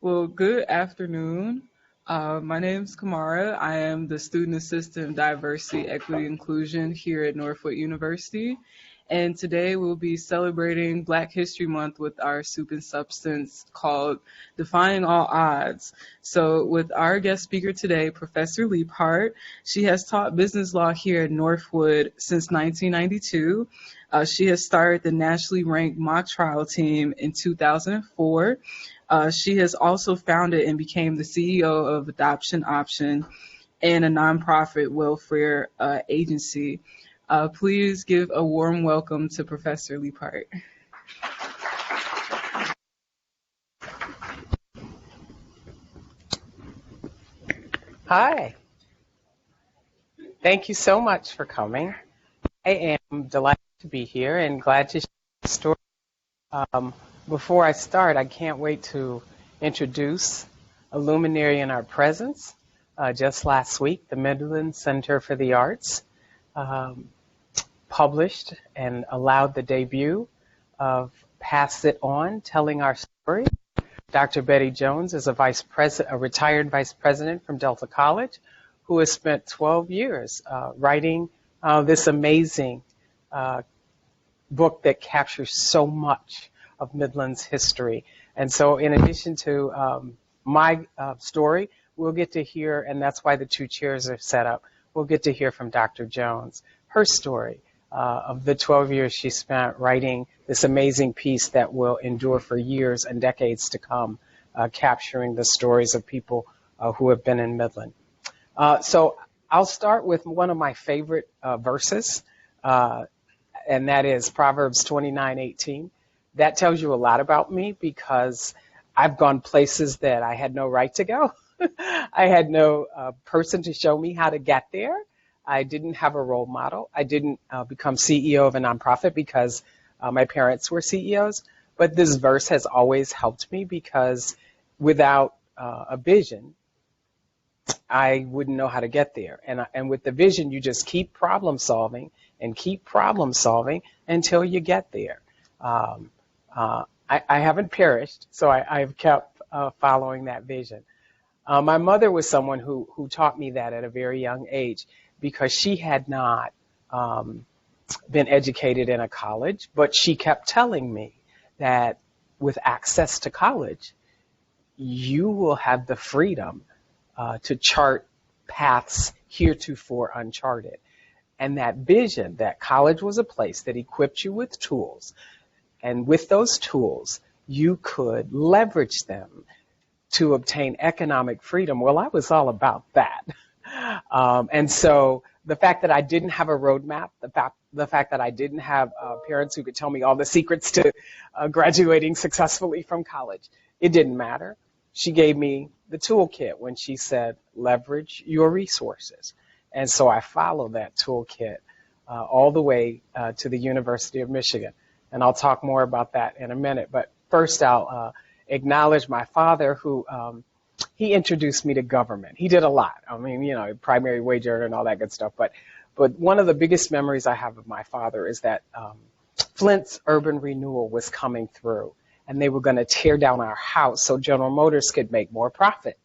Well, good afternoon. My name is Kamara. I am the Student Assistant in Diversity, Equity, Inclusion here at Northwood University. And today we'll be celebrating Black History Month with our soup and substance called Defying All Odds. So with our guest speaker today, Professor Leapheart, she has taught business law here at Northwood since 1992. She has started the nationally ranked mock trial team in 2004. She has also founded and became the CEO of Adoption Option and a nonprofit welfare agency. Please give a warm welcome to Professor Leapheart. Hi. Thank you so much for coming. I am delighted to be here and glad to share the story. Before I start, I can't wait to introduce a luminary in our presence. Just last week, the Midland Center for the Arts published and allowed the debut of Pass It On, Telling Our Story. Dr. Betty Jones is a retired vice president from Delta College who has spent 12 years writing this amazing book that captures so much of Midland's history. And so in addition to my story, we'll get to hear, and that's why the two chairs are set up, we'll get to hear from Dr. Jones, her story of the 12 years she spent writing this amazing piece that will endure for years and decades to come, capturing the stories of people who have been in Midland. So I'll start with one of my favorite verses, and that is Proverbs 29:18. That tells you a lot about me because I've gone places that I had no right to go. I had no person to show me how to get there. I didn't have a role model. I didn't become CEO of a nonprofit because my parents were CEOs. But this verse has always helped me because without a vision, I wouldn't know how to get there. And with the vision, you just keep problem solving and keep problem solving until you get there. I haven't perished, so I've kept following that vision. My mother was someone who taught me that at a very young age because she had not been educated in a college, but she kept telling me that with access to college, you will have the freedom to chart paths heretofore uncharted. And that vision that college was a place that equipped you with tools, and with those tools, you could leverage them to obtain economic freedom. Well, I was all about that. And so the fact that I didn't have a roadmap, the fact that I didn't have parents who could tell me all the secrets to graduating successfully from college, it didn't matter. She gave me the toolkit when she said, leverage your resources. And so I followed that toolkit all the way to the University of Michigan. And I'll talk more about that in a minute. But first, I'll acknowledge my father, who he introduced me to government. He did a lot. I mean, you know, primary wage earner and all that good stuff. But one of the biggest memories I have of my father is that Flint's urban renewal was coming through, and they were going to tear down our house so General Motors could make more profit.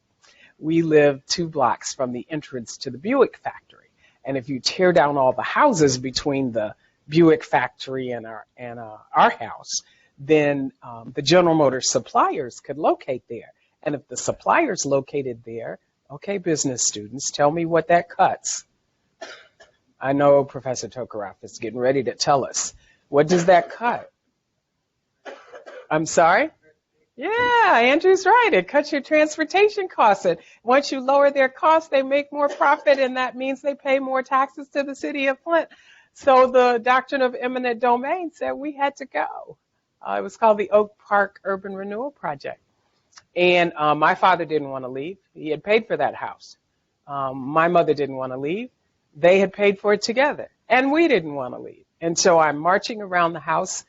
We lived 2 blocks from the entrance to the Buick factory. And if you tear down all the houses between the Buick factory and our house, then the General Motors suppliers could locate there. And if the suppliers located there, okay, business students, tell me what that cuts. I know Professor Tokarev is getting ready to tell us. What does that cut? I'm sorry? Yeah, Andrew's right. It cuts your transportation costs. And once you lower their costs, they make more profit, and that means they pay more taxes to the city of Flint. So the doctrine of eminent domain said we had to go. It was called the Oak Park Urban Renewal Project. And my father didn't want to leave. He had paid for that house. My mother didn't want to leave. They had paid for it together. And we didn't want to leave. And so I'm marching around the house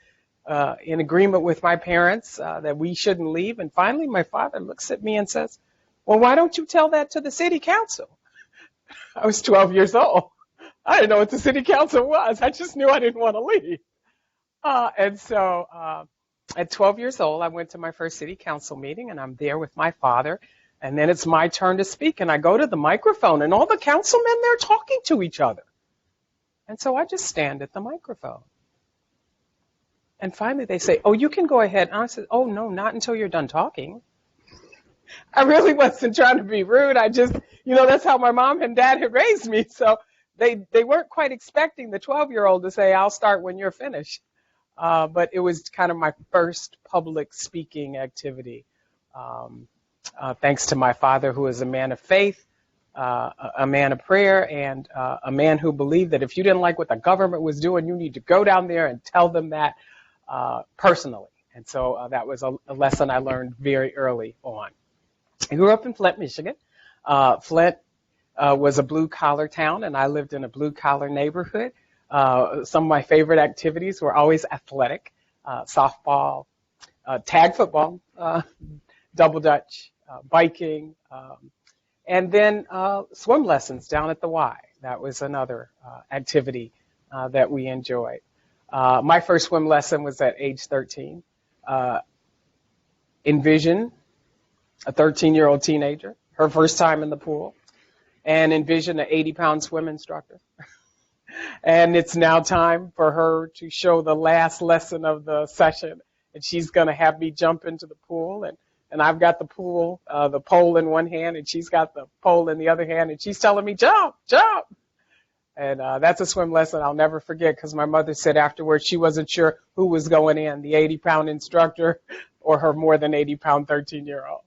in agreement with my parents that we shouldn't leave. And finally, my father looks at me and says, well, why don't you tell that to the city council? I was 12 years old. I didn't know what the city council was. I just knew I didn't want to leave. And so At 12 years old, I went to my first city council meeting, and I'm there with my father. And then it's my turn to speak, and I go to the microphone, and all the councilmen, they're talking to each other. And so I just stand at the microphone. And finally they say, oh, you can go ahead. And I said, oh, no, not until you're done talking. I really wasn't trying to be rude. I just, that's how my mom and dad had raised me. So they weren't quite expecting the 12-year-old to say, I'll start when you're finished. But it was kind of my first public speaking activity. Thanks to my father, who is a man of faith, a man of prayer, and a man who believed that if you didn't like what the government was doing, you need to go down there and tell them that personally. And so that was a lesson I learned very early on. I grew up in Flint, Michigan. Flint was a blue-collar town, and I lived in a blue-collar neighborhood. Some of my favorite activities were always athletic, softball, tag football, double dutch, biking, and then swim lessons down at the Y. That was another activity that we enjoyed. My first swim lesson was at age 13. Envision a 13-year-old teenager, her first time in the pool, and envision an 80-pound swim instructor. And it's now time for her to show the last lesson of the session, and she's going to have me jump into the pool, and I've got the pole in one hand, and she's got the pole in the other hand, and she's telling me, jump, jump. And that's a swim lesson I'll never forget, because my mother said afterwards she wasn't sure who was going in, the 80-pound instructor or her more than 80-pound 13-year-old.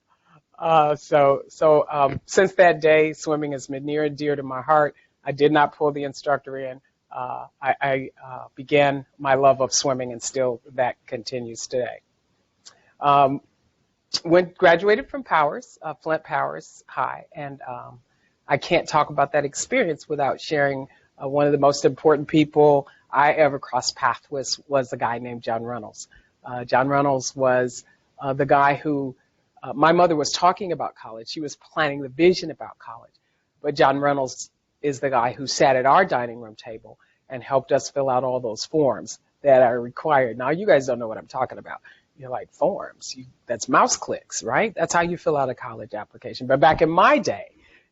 So since that day, swimming has been near and dear to my heart. I did not pull the instructor in. I began my love of swimming, and still that continues today. Graduated from Powers, Flint Powers High, and I can't talk about that experience without sharing one of the most important people I ever crossed paths with was a guy named John Reynolds. John Reynolds was the guy who my mother was talking about college. She was planning the vision about college. But John Reynolds is the guy who sat at our dining room table and helped us fill out all those forms that are required. Now, you guys don't know what I'm talking about. You're like, forms? That's mouse clicks, right? That's how you fill out a college application. But back in my day,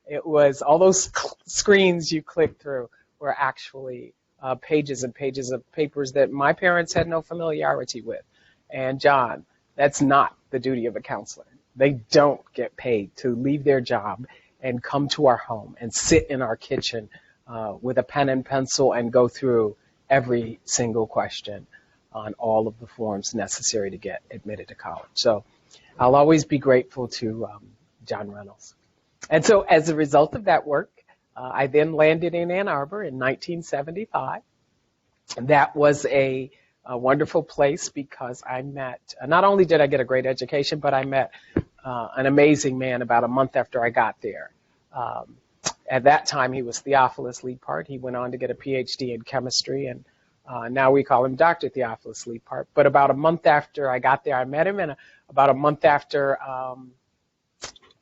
it was all those screens you click through were actually pages and pages of papers that my parents had no familiarity with. And John, that's not the duty of a counselor. They don't get paid to leave their job and come to our home and sit in our kitchen with a pen and pencil and go through every single question on all of the forms necessary to get admitted to college. So I'll always be grateful to John Reynolds. And so as a result of that work, I then landed in Ann Arbor in 1975. And that was a wonderful place because I met, not only did I get a great education, but I met an amazing man about a month after I got there. At that time, he was Theophilus Leapheart. He went on to get a PhD in chemistry, and now we call him Dr. Theophilus Leapheart. But about a month after I got there, I met him, and about a month after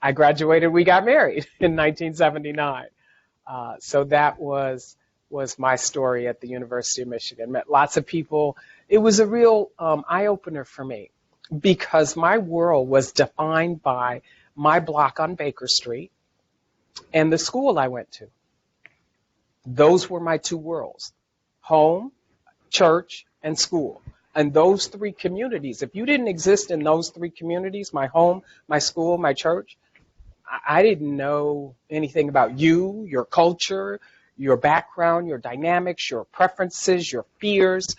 I graduated, we got married in 1979. So that was my story at the University of Michigan. Met lots of people. It was a real eye-opener for me because my world was defined by my block on Baker Street and the school I went to. Those were my two worlds, home, church, and school. And those three communities, if you didn't exist in those three communities, my home, my school, my church, I didn't know anything about you, your culture, your background, your dynamics, your preferences, your fears.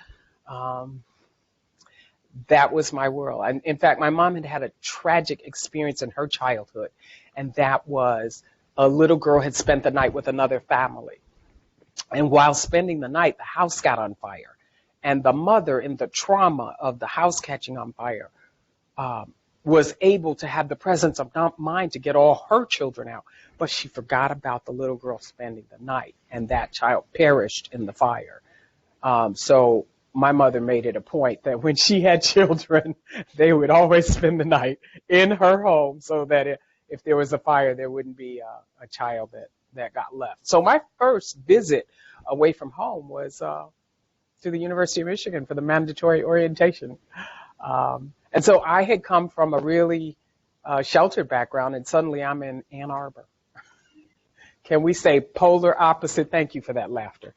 That was my world. And in fact, my mom had a tragic experience in her childhood, and that was a little girl had spent the night with another family. And while spending the night, the house got on fire. And the mother, in the trauma of the house catching on fire, was able to have the presence of mind to get all her children out. But she forgot about the little girl spending the night, and that child perished in the fire. So my mother made it a point that when she had children, they would always spend the night in her home so that if there was a fire, there wouldn't be a child that got left. So my first visit away from home was to the University of Michigan for the mandatory orientation. And so I had come from a really sheltered background, and suddenly I'm in Ann Arbor. Can we say polar opposite? Thank you for that laughter.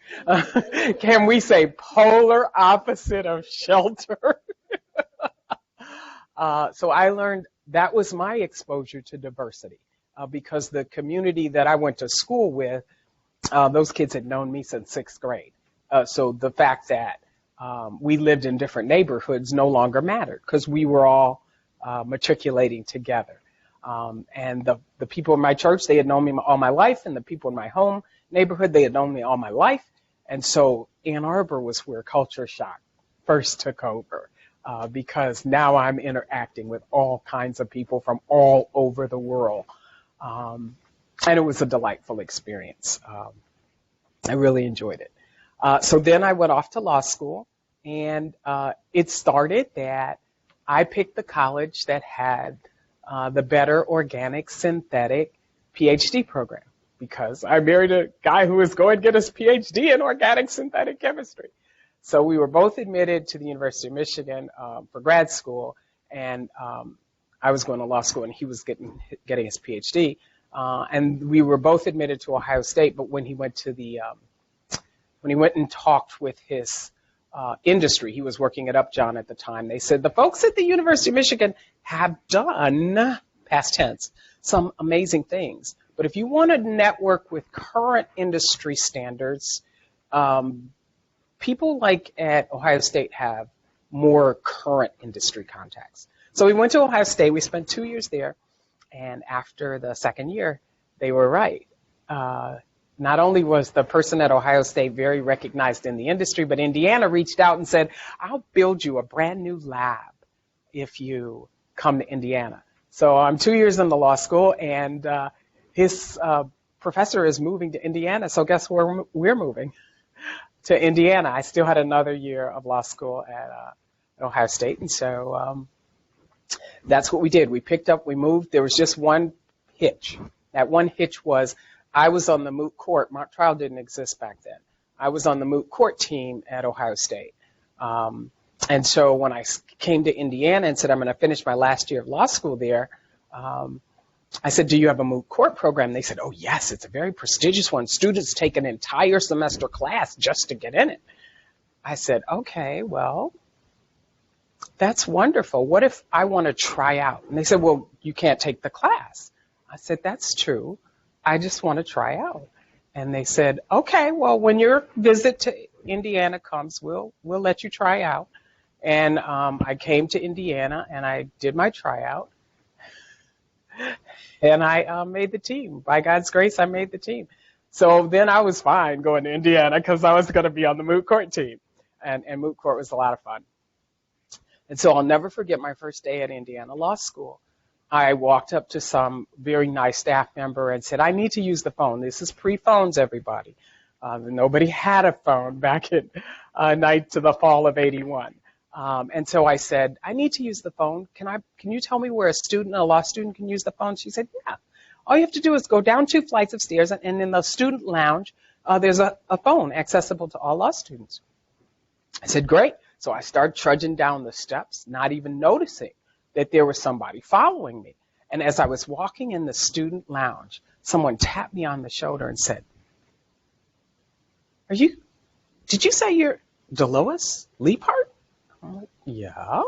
Can we say polar opposite of shelter? So I learned that was my exposure to diversity because the community that I went to school with, those kids had known me since 6th grade. So the fact that we lived in different neighborhoods no longer mattered because we were all matriculating together. And the people in my church, they had known me all my life, and the people in my home neighborhood, they had known me all my life. And so Ann Arbor was where culture shock first took over because now I'm interacting with all kinds of people from all over the world. And it was a delightful experience. I really enjoyed it. So then I went off to law school, and it started that I picked the college that had the better organic synthetic PhD program because I married a guy who was going to get his PhD in organic synthetic chemistry. So we were both admitted to the University of Michigan for grad school, and I was going to law school, and he was getting his PhD. And we were both admitted to Ohio State, but when he went to when he went and talked with his industry, he was working at Upjohn at the time, they said, the folks at the University of Michigan have done, past tense, some amazing things. But if you want to network with current industry standards, people like at Ohio State have more current industry contacts. So we went to Ohio State. We spent 2 years there. And after the second year, they were right. Not only was the person at Ohio State very recognized in the industry, but Indiana reached out and said, I'll build you a brand new lab if you come to Indiana. So I'm 2 years in the law school, and his professor is moving to Indiana. So guess where we're moving? To Indiana. I still had another year of law school at Ohio State, and so that's what we did. We picked up, we moved. There was just one hitch. That one hitch was I was on the moot court. Mock trial didn't exist back then. I was on the moot court team at Ohio State. And so when I came to Indiana and said, I'm going to finish my last year of law school there, I said, do you have a moot court program? They said, oh, yes, it's a very prestigious one. Students take an entire semester class just to get in it. I said, okay, well, that's wonderful. What if I want to try out? And they said, well, you can't take the class. I said, that's true. I just want to try out. And they said, okay, well, when your visit to Indiana comes, we'll let you try out. And I came to Indiana, and I did my tryout. And I made the team. By God's grace, I made the team. So then I was fine going to Indiana because I was going to be on the moot court team. And moot court was a lot of fun. And so I'll never forget my first day at Indiana Law School. I walked up to some very nice staff member and said, I need to use the phone. This is pre-phones, everybody. Nobody had a phone back in to the fall of '81. And so I said, I need to use the phone. Can you tell me where a law student can use the phone? She said, yeah. All you have to do is go down 2 flights of stairs, and in the student lounge, there's a phone accessible to all law students. I said, great. So I started trudging down the steps, not even noticing that there was somebody following me. And as I was walking in the student lounge, someone tapped me on the shoulder and said, did you say you're Dolores Leapheart? I'm like, yeah.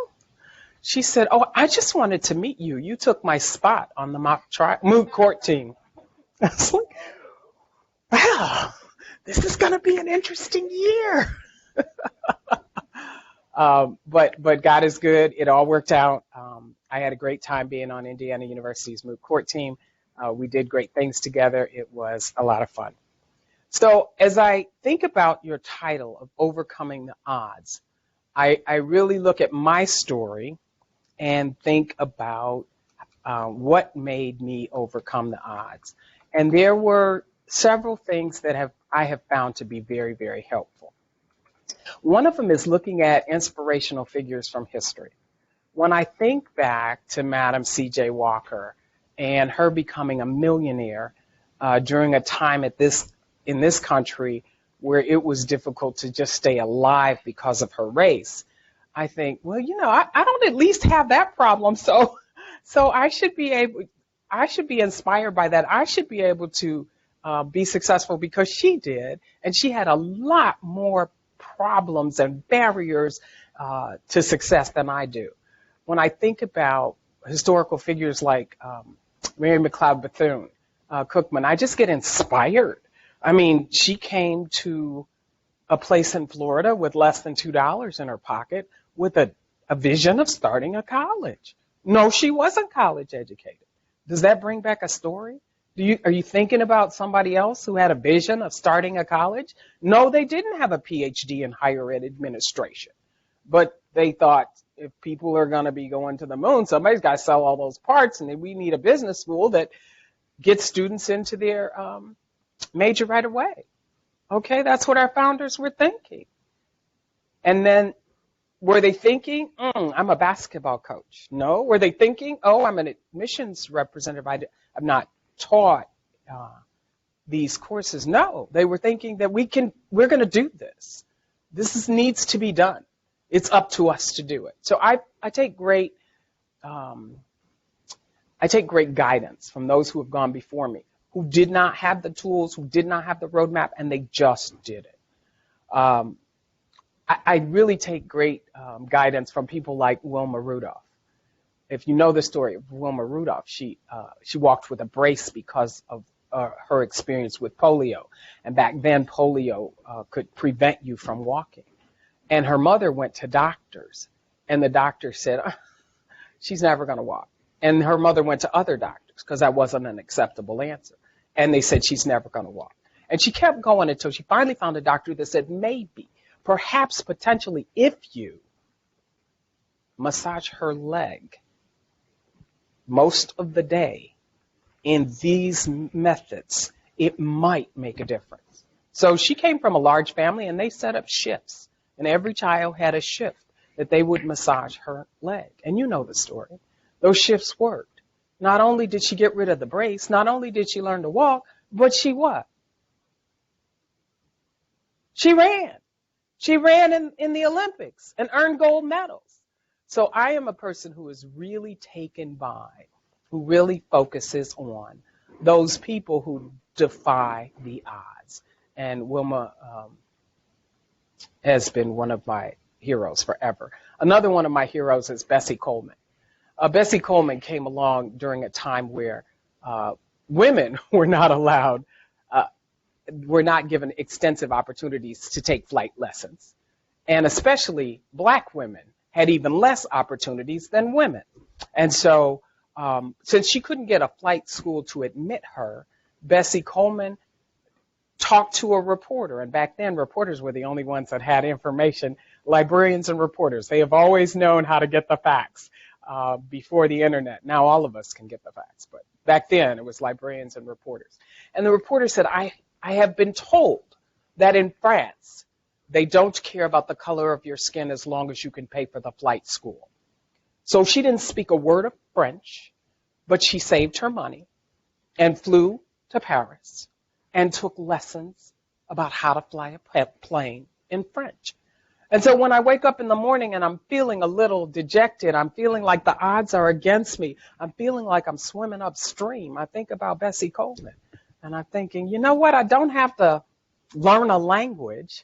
She said, oh, I just wanted to meet you. You took my spot on the moot court team. I was like, wow, this is going to be an interesting year. But God is good. It all worked out. I had a great time being on Indiana University's moot court team. We did great things together. It was a lot of fun. So as I think about your title of Overcoming the Odds, I really look at my story and think about what made me overcome the odds. And there were several things that I have found to be very, very helpful. One of them is looking at inspirational figures from history. When I think back to Madam C.J. Walker and her becoming a millionaire during a time in this country where it was difficult to just stay alive because of her race, I think, well, I don't at least have that problem. So I should be inspired by that. I should be able to be successful because she did. And she had a lot more problems and barriers to success than I do. When I think about historical figures like Mary McLeod Bethune Cookman, I just get inspired. I mean, she came to a place in Florida with less than $2 in her pocket with a vision of starting a college. No, she wasn't college educated. Does that bring back a story? Are you thinking about somebody else who had a vision of starting a college? No, they didn't have a PhD in higher ed administration. But they thought if people are going to be going to the moon, somebody's got to sell all those parts, and then we need a business school that gets students into their major right away. Okay, that's what our founders were thinking. And then were they thinking, I'm a basketball coach? No. Were they thinking, I'm an admissions representative? I'm not taught these courses. No. They were thinking that we're going to do this. Needs to be done. It's up to us to do it. So I take great guidance from those who have gone before me, who did not have the tools, who did not have the roadmap, and they just did it. I really take great guidance from people like Wilma Rudolph. If you know the story of Wilma Rudolph, she walked with a brace because of her experience with polio. And back then, polio could prevent you from walking. And her mother went to doctors, and the doctor said, she's never going to walk. And her mother went to other doctors because that wasn't an acceptable answer. And they said she's never going to walk. And she kept going until she finally found a doctor that said maybe, perhaps, potentially, if you massage her leg most of the day in these methods, it might make a difference. So she came from a large family, and they set up shifts. And every child had a shift that they would massage her leg. And you know the story. Those shifts worked. Not only did she get rid of the brace, not only did she learn to walk, but she what? She ran. She ran in the Olympics and earned gold medals. So I am a person who is really taken by, who really focuses on those people who defy the odds. And Wilma has been one of my heroes forever. Another one of my heroes is Bessie Coleman. Bessie Coleman came along during a time where women were not allowed, were not given extensive opportunities to take flight lessons. And especially black women had even less opportunities than women. And so since she couldn't get a flight school to admit her, Bessie Coleman talked to a reporter. And back then, reporters were the only ones that had information. Librarians and reporters, they have always known how to get the facts before the internet. Now all of us can get the facts. But back then, it was librarians and reporters. And the reporter said, I have been told that in France, they don't care about the color of your skin as long as you can pay for the flight school. So she didn't speak a word of French, but she saved her money and flew to Paris and took lessons about how to fly a plane in French. And so when I wake up in the morning and I'm feeling a little dejected, I'm feeling like the odds are against me, I'm feeling like I'm swimming upstream, I think about Bessie Coleman. And I'm thinking, you know what? I don't have to learn a language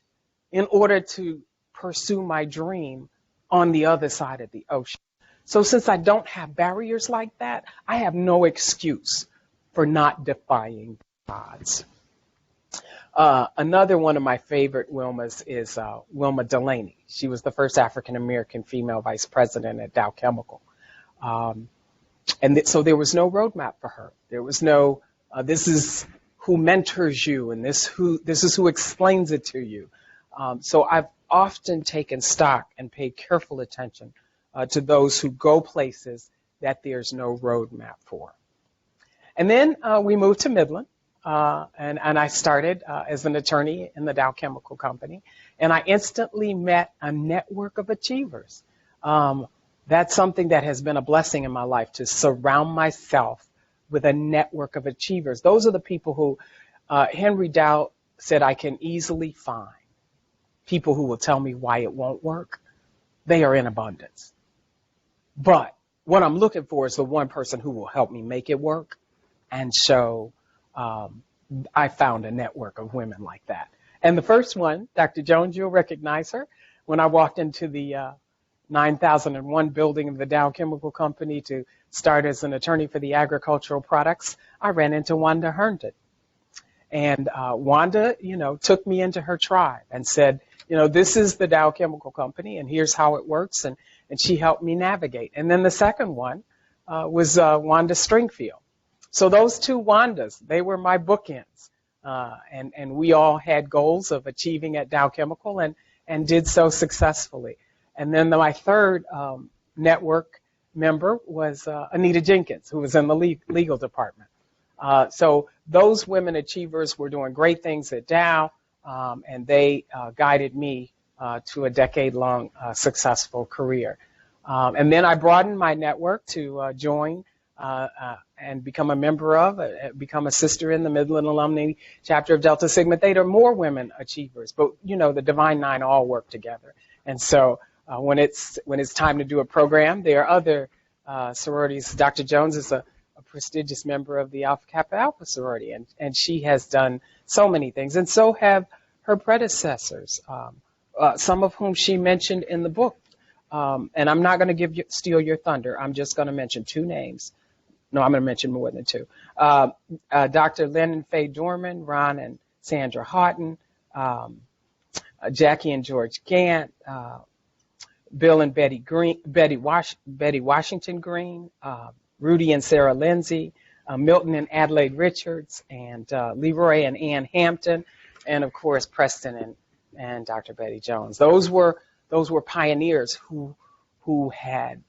in order to pursue my dream on the other side of the ocean. So since I don't have barriers like that, I have no excuse for not defying the odds. Another one of my favorite Wilmas is Wilma Delaney. She was the first African-American female vice president at Dow Chemical. So there was no roadmap for her. There was no, this is who mentors you, and this is who explains it to you. So I've often taken stock and paid careful attention to those who go places that there's no roadmap for. And then we moved to Midland. And I started as an attorney in the Dow Chemical Company, and I instantly met a network of achievers. That's something that has been a blessing in my life, to surround myself with a network of achievers. Those are the people who Henry Dow said I can easily find people who will tell me why it won't work, they are in abundance. But what I'm looking for is the one person who will help me make it work. And so I found a network of women like that. And the first one, Dr. Jones, you'll recognize her. When I walked into the 9001 building of the Dow Chemical Company to start as an attorney for the agricultural products, I ran into Wanda Herndon. And Wanda, took me into her tribe and said, this is the Dow Chemical Company, and here's how it works. And she helped me navigate. And then the second one was Wanda Stringfield. So those two Wandas, they were my bookends. And we all had goals of achieving at Dow Chemical and did so successfully. And then my third network member was Anita Jenkins, who was in the legal department. So those women achievers were doing great things at Dow, and they guided me to a decade-long successful career. And then I broadened my network to join and become a member of, become a sister in the Midland Alumni Chapter of Delta Sigma Theta. More women achievers, but the Divine Nine all work together. And so when it's time to do a program, there are other sororities. Dr. Jones is a prestigious member of the Alpha Kappa Alpha sorority, and she has done so many things, and so have her predecessors, some of whom she mentioned in the book. And I'm not going to steal your thunder. I'm just going to mention two names. No, I'm going to mention more than two. Dr. Lynn and Faye Dorman, Ron and Sandra Houghton, Jackie and George Gant, Bill and Betty Washington Green, Rudy and Sarah Lindsay, Milton and Adelaide Richards, and Leroy and Ann Hampton, and of course Preston and Dr. Betty Jones. Those were pioneers who had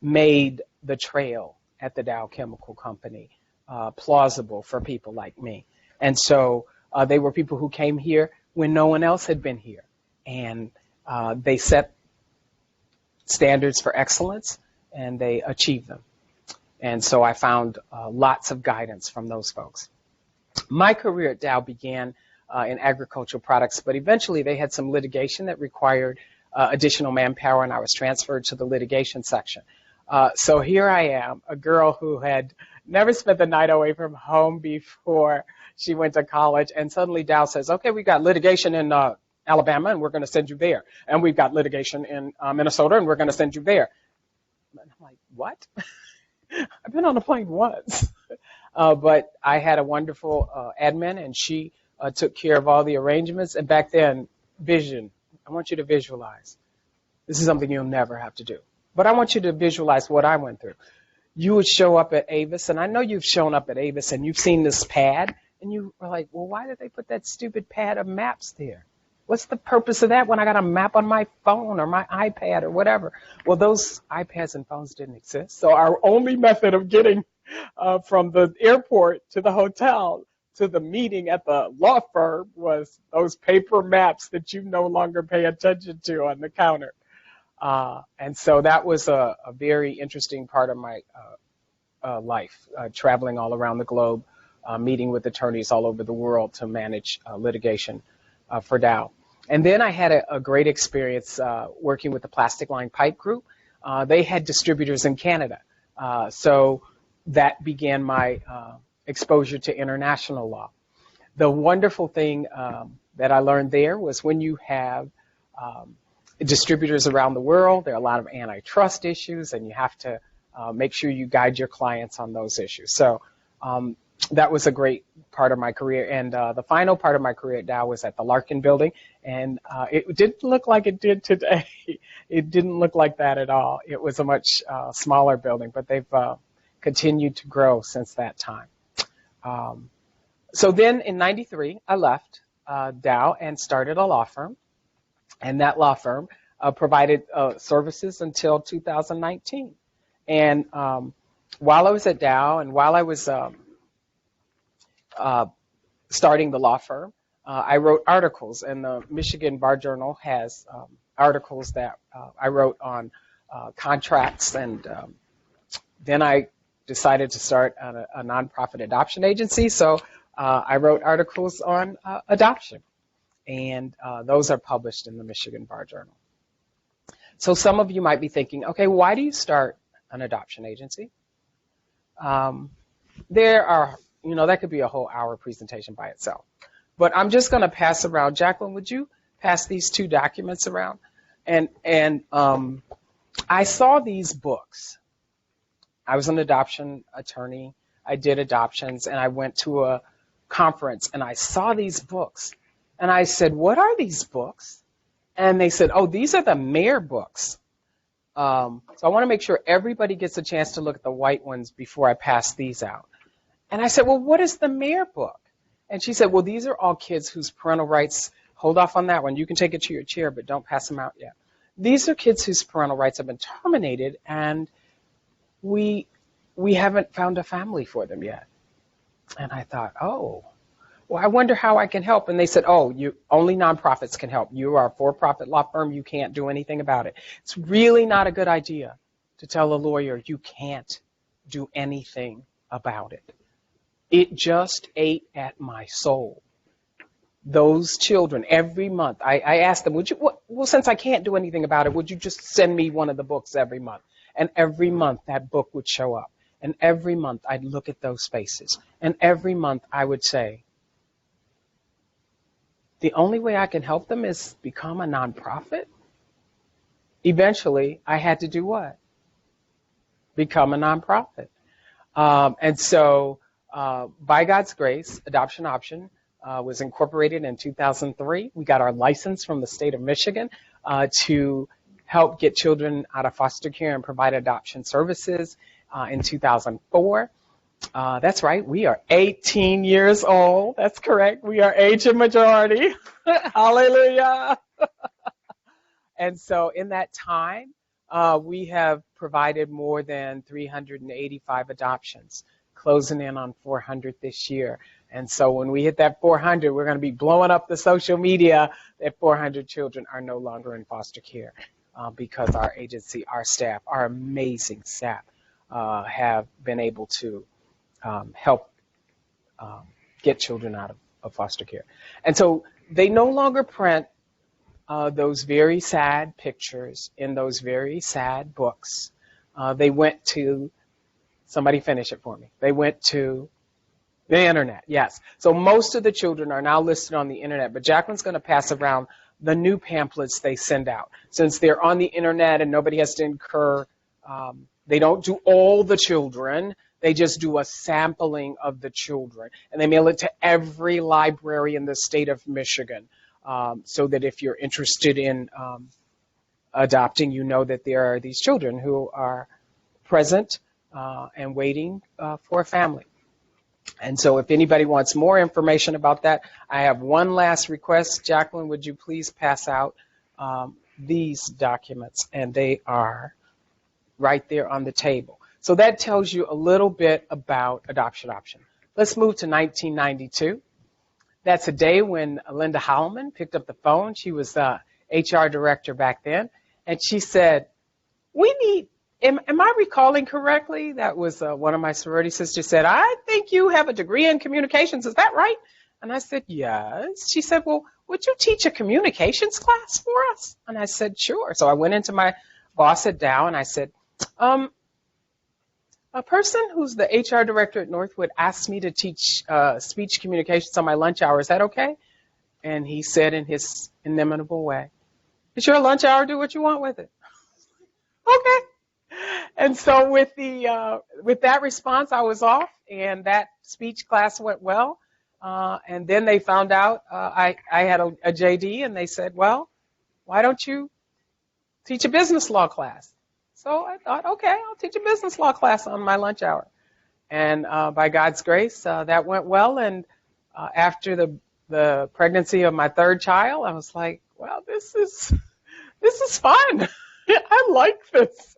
made the trail at the Dow Chemical Company plausible for people like me. And so they were people who came here when no one else had been here. And they set standards for excellence, and they achieved them. And so I found lots of guidance from those folks. My career at Dow began in agricultural products, but eventually they had some litigation that required additional manpower, and I was transferred to the litigation section. So here I am, a girl who had never spent the night away from home before she went to college, and suddenly Dow says, okay, we've got litigation in Alabama, and we're going to send you there. And we've got litigation in Minnesota, and we're going to send you there. And I'm like, what? I've been on a plane once. But I had a wonderful admin, and she took care of all the arrangements. And back then, vision, I want you to visualize. This is something you'll never have to do. But I want you to visualize what I went through. You would show up at Avis, and I know you've shown up at Avis, and you've seen this pad, and you were like, well, why did they put that stupid pad of maps there? What's the purpose of that when I got a map on my phone or my iPad or whatever? Well, those iPads and phones didn't exist. So our only method of getting from the airport to the hotel to the meeting at the law firm was those paper maps that you no longer pay attention to on the counter. And so that was a very interesting part of my life, traveling all around the globe, meeting with attorneys all over the world to manage litigation for Dow. And then I had a great experience working with the Plastic Line Pipe Group. They had distributors in Canada. So that began my exposure to international law. The wonderful thing that I learned there was when you have distributors around the world, there are a lot of antitrust issues, and you have to make sure you guide your clients on those issues. So that was a great part of my career. And the final part of my career at Dow was at the Larkin building, and it didn't look like it did today. It didn't look like that at all. It was a much smaller building, but they've continued to grow since that time. So then in 93, I left Dow and started a law firm, and that law firm provided services until 2019. And while I was at Dow and while I was starting the law firm, I wrote articles, and the Michigan Bar Journal has articles that I wrote on contracts, and then I decided to start a nonprofit adoption agency, so I wrote articles on adoption, and those are published in the Michigan Bar Journal. So some of you might be thinking, okay, why do you start an adoption agency? There are, that could be a whole hour presentation by itself. But I'm just going to pass around. Jacqueline, would you pass these 2 documents around? And I saw these books. I was an adoption attorney. I did adoptions, and I went to a conference, and I saw these books. And I said, what are these books? And they said, oh, these are the mayor books. So I want to make sure everybody gets a chance to look at the white ones before I pass these out. And I said, well, what is the mayor book? And she said, well, these are all kids whose parental rights, hold off on that one. You can take it to your chair, but don't pass them out yet. These are kids whose parental rights have been terminated, and we haven't found a family for them yet. And I thought, oh, well, I wonder how I can help. And they said, oh, only nonprofits can help. You are a for-profit law firm. You can't do anything about it. It's really not a good idea to tell a lawyer you can't do anything about it. It just ate at my soul. Those children, every month, I asked them, well, since I can't do anything about it, would you just send me one of the books every month? And every month that book would show up. And every month I'd look at those faces. And every month I would say, the only way I can help them is become a nonprofit? Eventually, I had to do what? Become a nonprofit. And so, by God's grace, Adoption Option was incorporated in 2003. We got our license from the state of Michigan to help get children out of foster care and provide adoption services in 2004. That's right. We are 18 years old. That's correct. We are age of majority. Hallelujah. And so in that time, we have provided more than 385 adoptions, closing in on 400 this year. And so when we hit that 400, we're going to be blowing up the social media that 400 children are no longer in foster care because our agency, our staff, our amazing staff have been able to help get children out of foster care. And so they no longer print those very sad pictures in those very sad books. They went to, somebody finish it for me. They went to the internet, yes. So most of the children are now listed on the internet, but Jacqueline's going to pass around the new pamphlets they send out. Since they're on the internet and nobody has to incur, they don't do all the children. They just do a sampling of the children, and they mail it to every library in the state of Michigan, so that if you're interested in adopting, you know that there are these children who are present and waiting for a family. And so if anybody wants more information about that, I have one last request. Jacqueline, would you please pass out these documents? And they are right there on the table. So that tells you a little bit about Adoption Option. Let's move to 1992. That's a day when Linda Howman picked up the phone. She was the HR director back then. And she said, we need, am I recalling correctly? That was one of my sorority sisters said, I think you have a degree in communications. Is that right? And I said, yes. She said, well, would you teach a communications class for us? And I said, sure. So I went into my boss at Dow and I said, a person who's the HR director at Northwood asked me to teach speech communications on my lunch hour. Is that okay? And he said in his inimitable way, it's your lunch hour. Do what you want with it. Okay. And so with that response, I was off, and that speech class went well. And then they found out I had a JD, and they said, well, why don't you teach a business law class? So I thought, okay, I'll teach a business law class on my lunch hour. And by God's grace, that went well. And after the pregnancy of my third child, I was like, well, this is fun. I like this.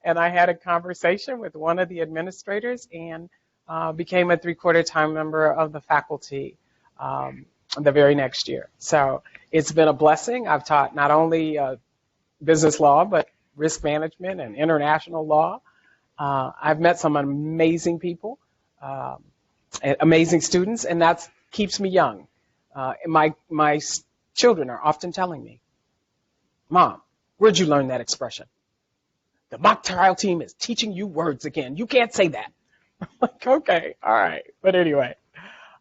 And I had a conversation with one of the administrators and became a 3/4 time member of the faculty the very next year. So it's been a blessing. I've taught not only business law, but risk management and international law. I've met some amazing people, amazing students, and that keeps me young. My children are often telling me, Mom, Where'd you learn that expression? The mock trial team is teaching you words again. You can't say that. I'm like, okay, all right. But anyway,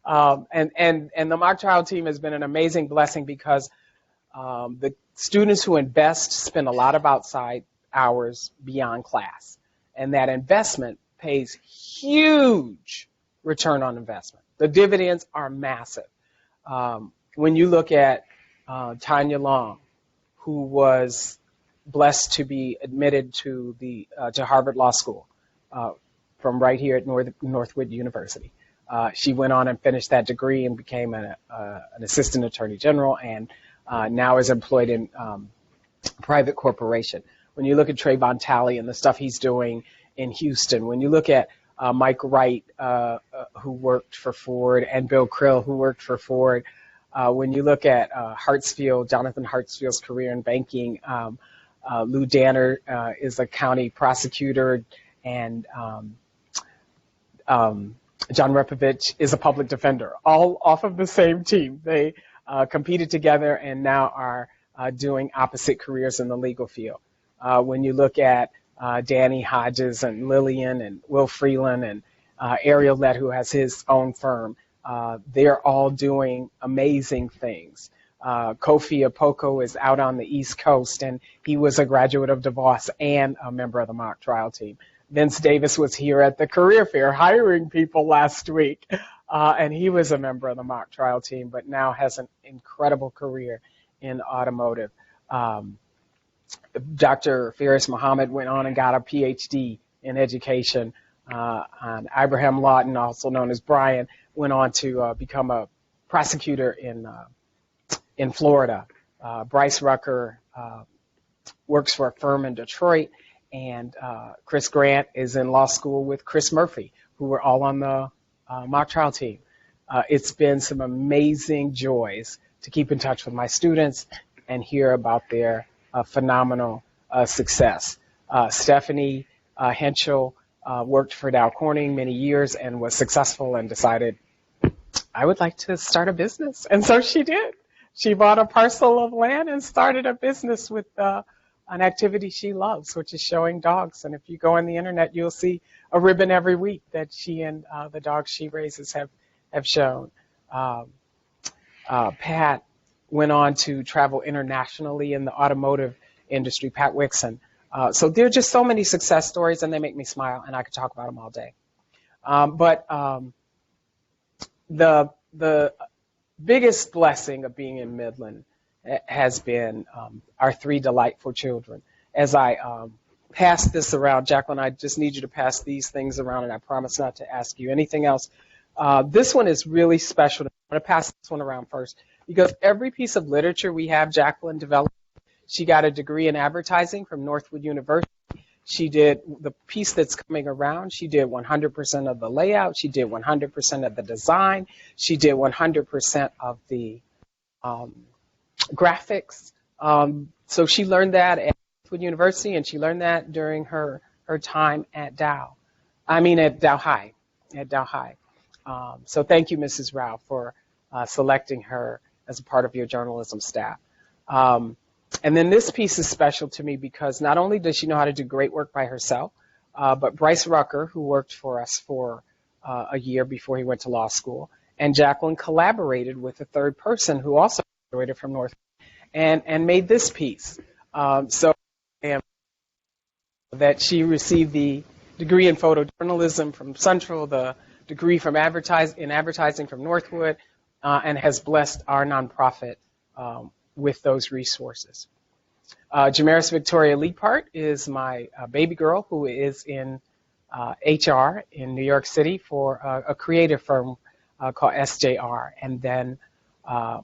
and the mock trial team has been an amazing blessing because the students who invest spend a lot of outside hours beyond class. And that investment pays huge return on investment. The dividends are massive. When you look at Tanya Long, who was blessed to be admitted to Harvard Law School from right here at Northwood University. She went on and finished that degree and became an assistant attorney general, and now is employed in private corporation. When you look at Trayvon Talley and the stuff he's doing in Houston, when you look at Mike Wright, who worked for Ford, and Bill Krill, who worked for Ford, when you look at Jonathan Hartsfield's career in banking, Lou Danner is a county prosecutor, and John Repovich is a public defender, all off of the same team. They competed together and now are doing opposite careers in the legal field. When you look at Danny Hodges and Lillian and Will Freeland and Ariel Lett, who has his own firm, they're all doing amazing things. Kofi Apoko is out on the East Coast, and he was a graduate of DeVos and a member of the mock trial team. Vince Davis was here at the career fair hiring people last week, and he was a member of the mock trial team, but now has an incredible career in automotive. Dr. Faris Muhammad went on and got a PhD in education. And Abraham Lawton, also known as Brian, went on to become a prosecutor in Florida. Bryce Rucker works for a firm in Detroit, and Chris Grant is in law school with Chris Murphy, who were all on the mock trial team. It's been some amazing joys to keep in touch with my students and hear about their phenomenal success. Stephanie Henschel worked for Dow Corning many years and was successful and decided, I would like to start a business. And so she did. She bought a parcel of land and started a business with an activity she loves, which is showing dogs. And if you go on the internet, you'll see a ribbon every week that she and the dogs she raises have shown. Pat went on to travel internationally in the automotive industry, Pat Wixon. So there are just so many success stories, and they make me smile, and I could talk about them all day. But the biggest blessing of being in Midland has been our three delightful children. As I pass this around, Jacqueline, I just need you to pass these things around, and I promise not to ask you anything else. This one is really special. I'm going to pass this one around first, because every piece of literature we have Jacqueline developed. She got a degree in advertising from Northwood University. She did the piece that's coming around. She did 100% of the layout. She did 100% of the design. She did 100% of the graphics. So she learned that at Northwood University, and she learned that during her time at Dow High. So thank you, Mrs. Rao, for selecting her as a part of your journalism staff. And then this piece is special to me because not only does she know how to do great work by herself, but Bryce Rucker, who worked for us for a year before he went to law school, and Jacqueline collaborated with a third person who also graduated from Northwood and made this piece. So that she received the degree in photojournalism from Central, the degree from advertising from Northwood, and has blessed our nonprofit with those resources. Jamaris Victoria Leapheart is my baby girl who is in HR in New York City for a creative firm called SJR. And then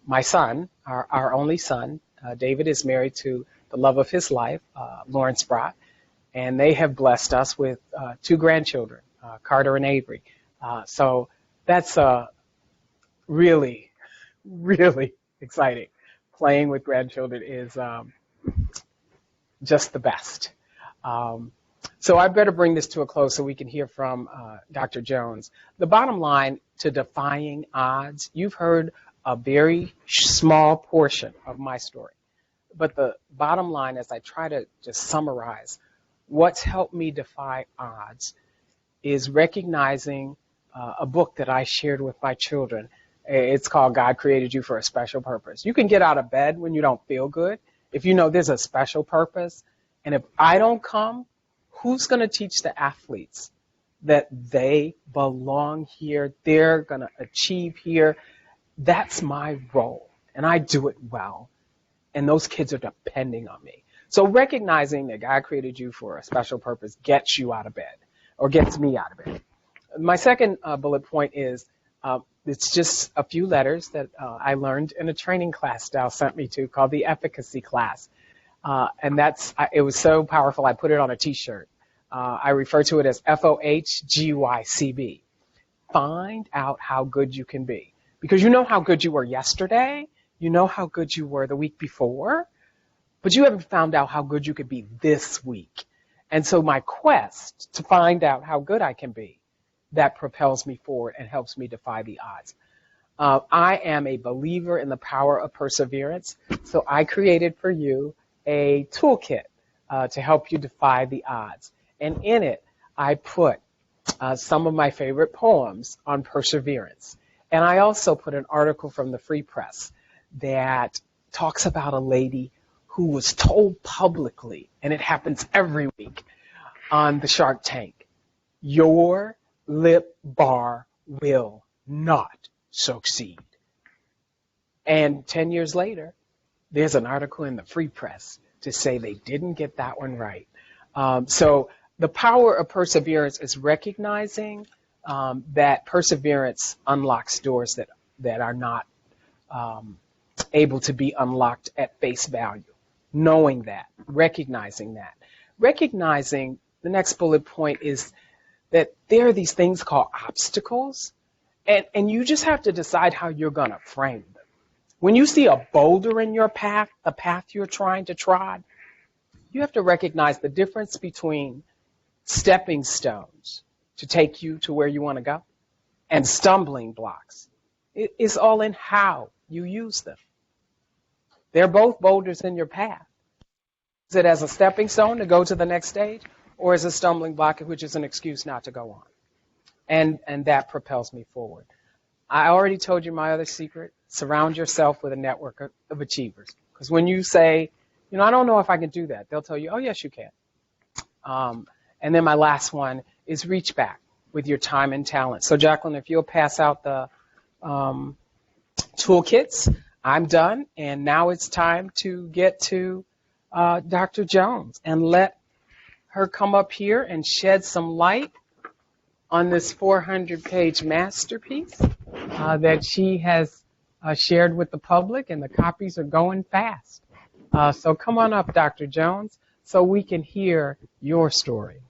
my son, our only son, David, is married to the love of his life, Lauren Sprott, and they have blessed us with two grandchildren, Carter and Avery. So that's really, really exciting. Playing with grandchildren is just the best. So I better bring this to a close so we can hear from Dr. Jones. The bottom line to Defying Odds, you've heard a very small portion of my story. but the bottom line, as I try to just summarize, what's helped me defy odds is recognizing a book that I shared with my children. It's called God Created You for a Special Purpose. You can get out of bed when you don't feel good if you know there's a special purpose. And if I don't come, who's going to teach the athletes that they belong here, they're going to achieve here? That's my role, and I do it well. And those kids are depending on me. So recognizing that God created you for a special purpose gets you out of bed, or gets me out of bed. My second bullet point is it's just a few letters that I learned in a training class Dal sent me to called the Efficacy Class. And it was so powerful, I put it on a T-shirt. I refer to it as FOHGYCB. Find out how good you can be. Because you know how good you were yesterday, you know how good you were the week before, but you haven't found out how good you could be this week. And so my quest to find out how good I can be, that propels me forward and helps me defy the odds. I am a believer in the power of perseverance, so I created for you a toolkit to help you defy the odds. And in it, I put some of my favorite poems on perseverance. And I also put an article from the Free Press that talks about a lady who was told publicly, and it happens every week on the Shark Tank, your lip bar will not succeed. And 10 years later, there's an article in the Free Press to say they didn't get that one right. So the power of perseverance is recognizing that perseverance unlocks doors that are not able to be unlocked at face value. Knowing that, recognizing that. Recognizing, the next bullet point is that there are these things called obstacles, and you just have to decide how you're going to frame them. When you see a boulder in your path, the path you're trying to trod, you have to recognize the difference between stepping stones to take you to where you want to go and stumbling blocks. It's all in how you use them. They're both boulders in your path. Is it as a stepping stone to go to the next stage, or as a stumbling block, which is an excuse not to go on? And that propels me forward. I already told you my other secret. Surround yourself with a network of achievers. Because when you say, I don't know if I can do that, they'll tell you, oh, yes, you can. And then my last one is reach back with your time and talent. So, Jacqueline, if you'll pass out the toolkits, I'm done. And now it's time to get to Dr. Jones and let her come up here and shed some light on this 400-page masterpiece that she has shared with the public, and the copies are going fast. So come on up, Dr. Jones, so we can hear your story.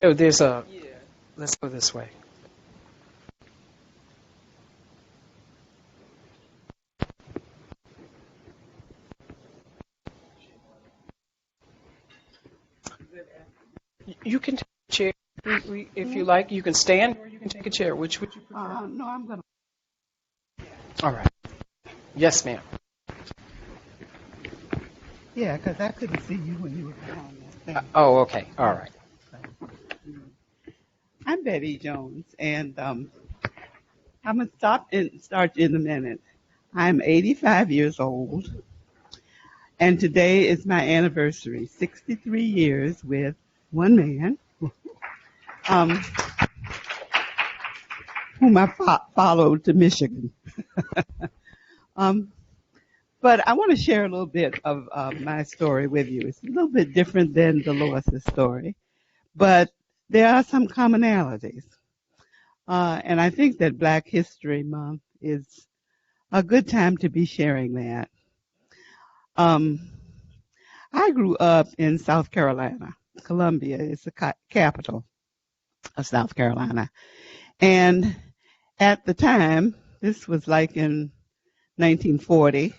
Oh, let's go this way. You can take a chair if you like. You can stand or you can take a chair. Which would you prefer? No, I'm going to. All right. Yes, ma'am. Yeah, because I couldn't see you when you were behind that thing. Oh, okay. All right. I'm Betty Jones, and I'm going to start in a minute. I'm 85 years old, and today is my anniversary, 63 years with one man, whom I followed to Michigan. But I want to share a little bit of my story with you. It's a little bit different than Dolores' story, but there are some commonalities. And I think that Black History Month is a good time to be sharing that. I grew up in South Carolina. Columbia is the capital. of South Carolina. And at the time, this was like in 1940,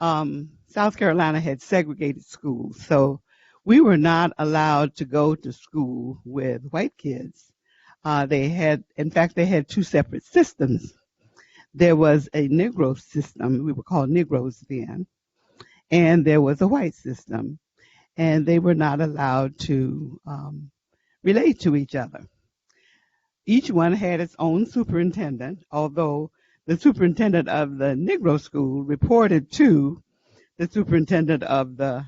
South Carolina had segregated schools. So we were not allowed to go to school with white kids. In fact, they had two separate systems. There was a Negro system, we were called Negroes then, and there was a white system. And they were not allowed to relate to each other. Each one had its own superintendent, although the superintendent of the Negro school reported to the superintendent of the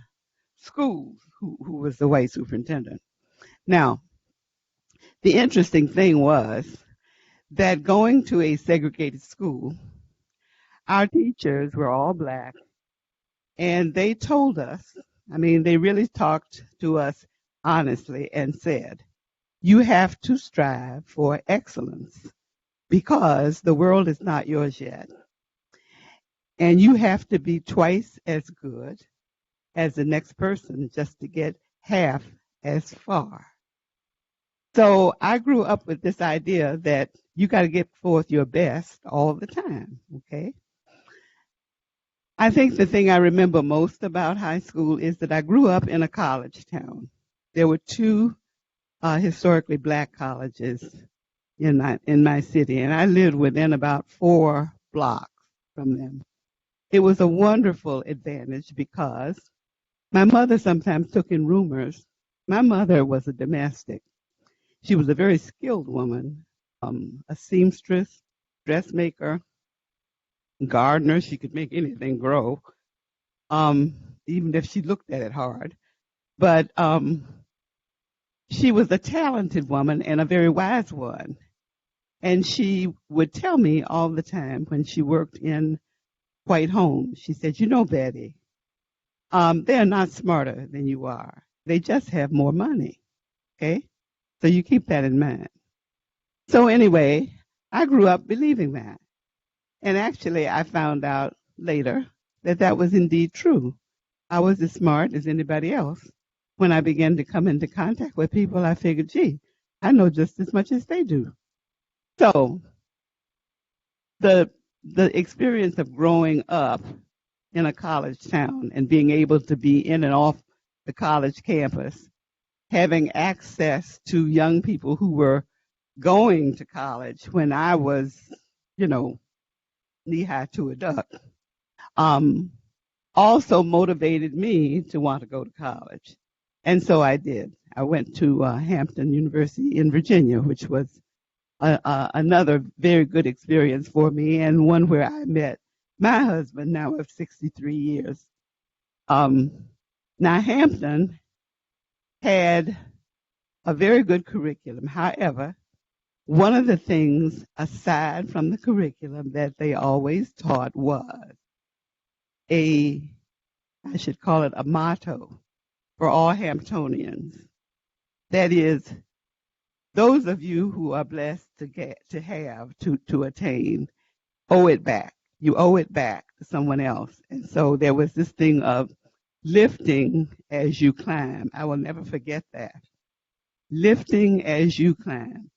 school, who was the white superintendent. Now, the interesting thing was that going to a segregated school, our teachers were all black, and they told us, they really talked to us honestly and said, you have to strive for excellence because the world is not yours yet. And you have to be twice as good as the next person just to get half as far. So I grew up with this idea that you got to get forth your best all the time, okay? I think the thing I remember most about high school is that I grew up in a college town. There were two historically black colleges in my city, and I lived within about 4 blocks from them. It was a wonderful advantage because my mother sometimes took in roomers. My mother was a domestic. She was a very skilled woman, a seamstress, dressmaker, gardener. She could make anything grow, even if she looked at it hard. But she was a talented woman and a very wise one. And she would tell me all the time when she worked in white homes, she said, Betty, they're not smarter than you are. They just have more money, okay? So you keep that in mind. So anyway, I grew up believing that. And actually, I found out later that that was indeed true. I was as smart as anybody else. When I began to come into contact with people, I figured, gee, I know just as much as they do. So the experience of growing up in a college town and being able to be in and off the college campus, having access to young people who were going to college when I was, knee-high to a duck, also motivated me to want to go to college. And so I did. I went to Hampton University in Virginia, which was another very good experience for me, and one where I met my husband now of 63 years. Now, Hampton had a very good curriculum. However, one of the things aside from the curriculum that they always taught was I should call it a motto for all Hamptonians. That is, those of you who are blessed to attain, owe it back. You owe it back to someone else. And so there was this thing of lifting as you climb. I will never forget that. Lifting as you climb.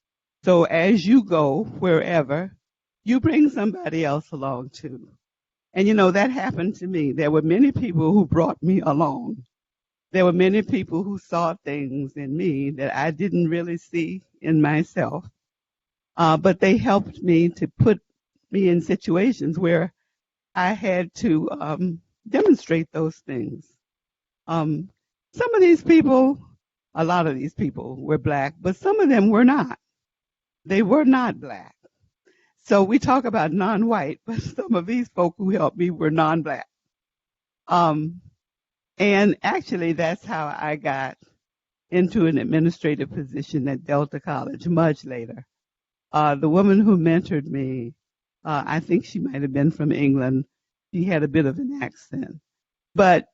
So as you go wherever, you bring somebody else along too. And that happened to me. There were many people who brought me along. There were many people who saw things in me that I didn't really see in myself. But they helped me to put me in situations where I had to demonstrate those things. Some of these people, a lot of these people were black, but some of them were not. They were not black. So we talk about non-white, but some of these folk who helped me were non-black. And actually, that's how I got into an administrative position at Delta College much later. The woman who mentored me, I think she might have been from England. She had a bit of an accent. But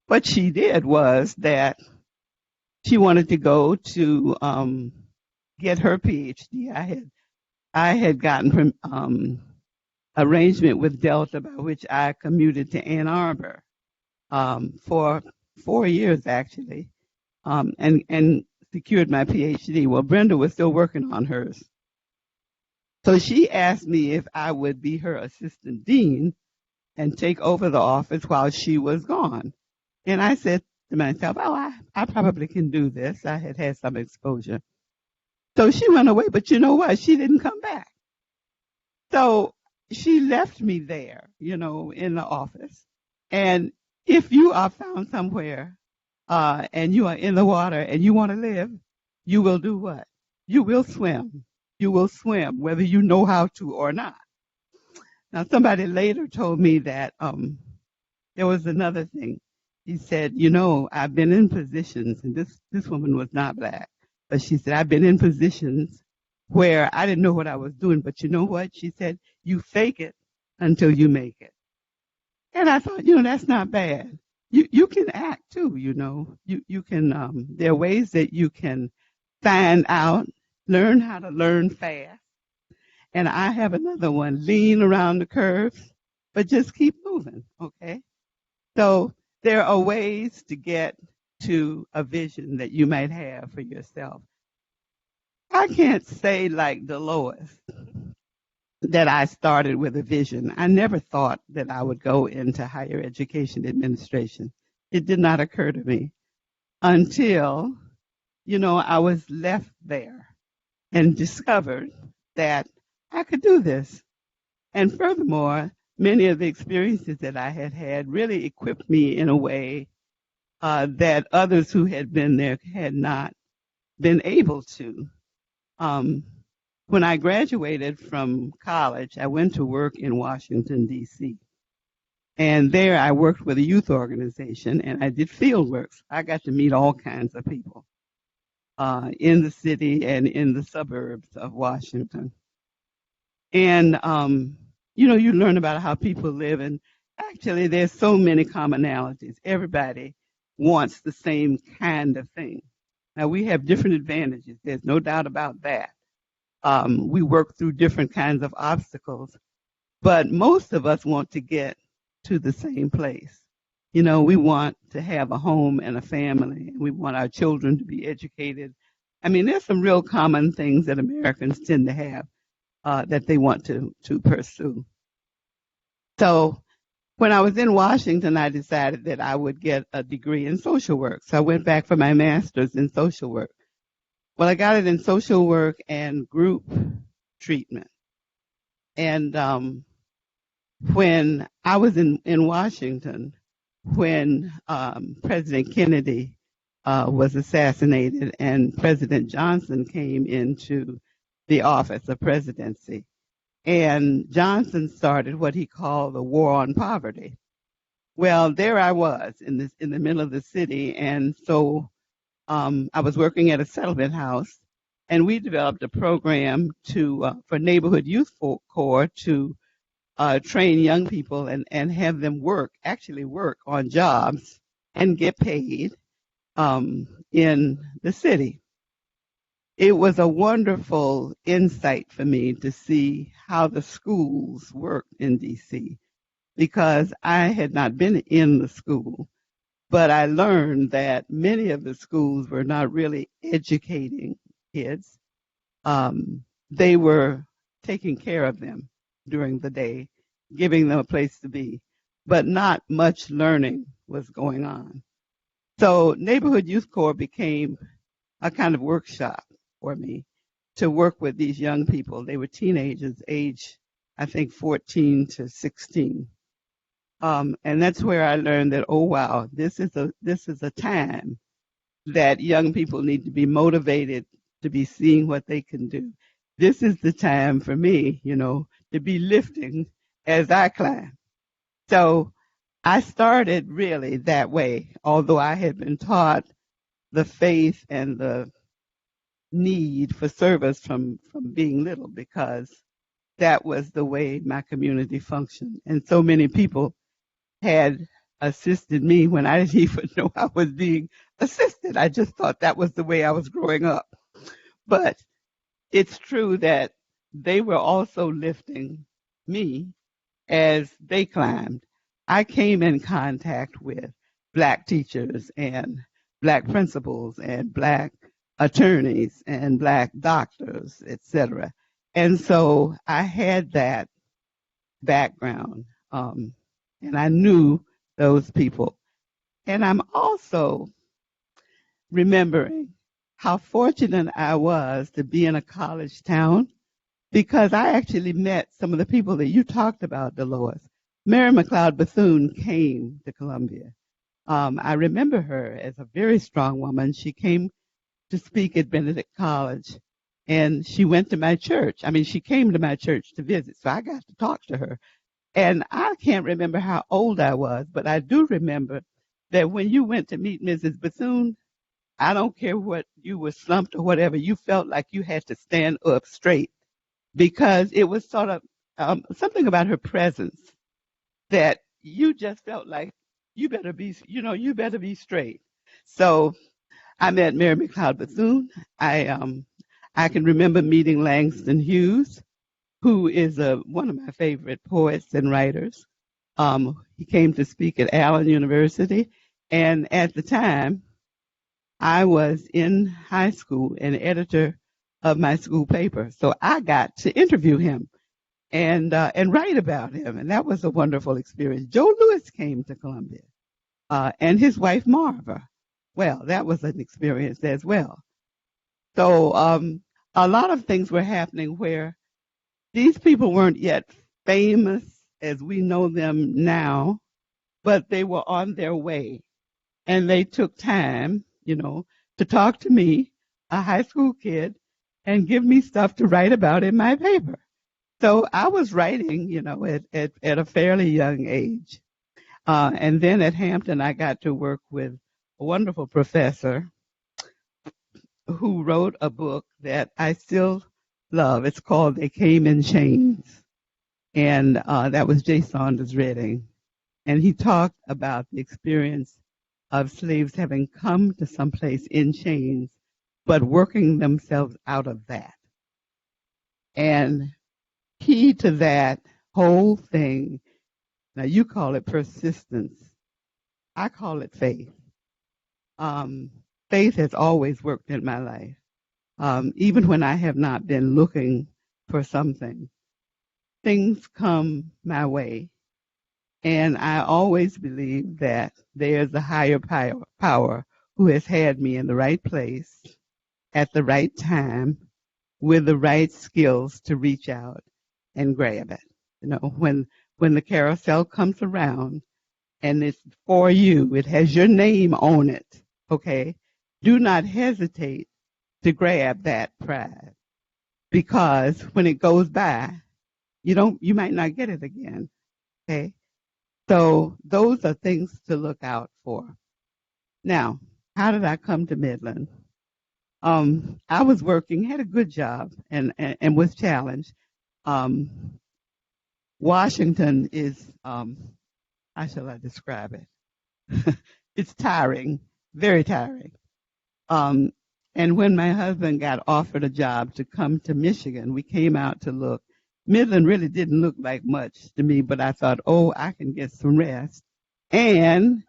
what she did was that she wanted to go to get her PhD. I had gotten from arrangement with Delta by which I commuted to Ann Arbor for 4 years actually, and secured my PhD. Well, Brenda was still working on hers. So she asked me if I would be her assistant dean and take over the office while she was gone. And I said to myself, oh, I probably can do this. I had had some exposure. So she went away, but you know what? She didn't come back. So she left me there, in the office. And if you are found somewhere and you are in the water and you want to live, you will do what? You will swim. You will swim, whether you know how to or not. Now, somebody later told me that there was another thing. He said, I've been in positions, and this woman was not black, but she said, I've been in positions where I didn't know what I was doing, but you know what? She said, you fake it until you make it. And I thought, that's not bad. You can act too, You can, there are ways that you can find out, learn how to learn fast. And I have another one, lean around the curves, but just keep moving, okay? So there are ways to get to a vision that you might have for yourself. I can't say like Dolores that I started with a vision. I never thought that I would go into higher education administration. It did not occur to me until, I was left there and discovered that I could do this. And furthermore, many of the experiences that I had had really equipped me in a way that others who had been there had not been able to. When I graduated from college, I went to work in Washington, D.C. And there I worked with a youth organization, and I did field work. I got to meet all kinds of people in the city and in the suburbs of Washington. And, you learn about how people live, and actually there's so many commonalities. Everybody wants the same kind of thing. Now, we have different advantages. There's no doubt about that. We work through different kinds of obstacles, but most of us want to get to the same place. We want to have a home and a family. We want our children to be educated. I mean, there's some real common things that Americans tend to have that they want to pursue. So when I was in Washington, I decided that I would get a degree in social work. So I went back for my master's in social work. Well, I got it in social work and group treatment. And when I was in Washington, when President Kennedy was assassinated and President Johnson came into the office of presidency, and Johnson started what he called the war on poverty. Well, there I was in the middle of the city, and so I was working at a settlement house, and we developed a program for Neighborhood Youth Corps to train young people and have them actually work on jobs and get paid in the city. It was a wonderful insight for me to see how the schools worked in D.C. because I had not been in the school, but I learned that many of the schools were not really educating kids. They were taking care of them during the day, giving them a place to be, but not much learning was going on. So Neighborhood Youth Corps became a kind of workshop for me to work with these young people. They were teenagers, age, I think, 14 to 16. And that's where I learned that, oh, wow, this is a time that young people need to be motivated to be seeing what they can do. This is the time for me, to be lifting as I climb. So I started really that way, although I had been taught the faith and the need for service from being little, because that was the way my community functioned. And so many people had assisted me when I didn't even know I was being assisted. I just thought that was the way I was growing up. But it's true that they were also lifting me as they climbed. I came in contact with Black teachers and Black principals and Black attorneys and black doctors, etc. And so I had that background, and I knew those people. And I'm also remembering how fortunate I was to be in a college town because I actually met some of the people that you talked about, Dolores. Mary McLeod Bethune came to Columbia. I remember her as a very strong woman. She came to speak at Benedict College, and she went to my church. I mean, she came to my church to visit, so I got to talk to her. And I can't remember how old I was, but I do remember that when you went to meet Mrs. Bethune, I don't care what you were slumped or whatever, you felt like you had to stand up straight because it was sort of something about her presence that you just felt like you better be, you better be straight. So I met Mary McLeod Bethune. I can remember meeting Langston Hughes, who is one of my favorite poets and writers. He came to speak at Allen University, and at the time, I was in high school and editor of my school paper, so I got to interview him and write about him, and that was a wonderful experience. Joe Lewis came to Columbia, and his wife Marva. Well, that was an experience as well. So a lot of things were happening where these people weren't yet famous as we know them now, but they were on their way. And they took time, to talk to me, a high school kid, and give me stuff to write about in my paper. So I was writing, at a fairly young age. And then at Hampton, I got to work with a wonderful professor who wrote a book that I still love. It's called They Came in Chains. And that was J. Saunders Redding. And he talked about the experience of slaves having come to someplace in chains, but working themselves out of that. And key to that whole thing, now you call it persistence, I call it faith. Faith has always worked in my life, even when I have not been looking for something. Things come my way. And I always believe that there's a higher power who has had me in the right place at the right time with the right skills to reach out and grab it. When the carousel comes around and it's for you, it has your name on it, okay? Do not hesitate to grab that prize because when it goes by, you might not get it again, okay? So those are things to look out for. Now, how did I come to Midland? I was working, had a good job, and was challenged. Washington is, how shall I describe it? It's tiring, very tiring. And when my husband got offered a job to come to Michigan, we came out to look. Midland really didn't look like much to me, but I thought, I can get some rest. And,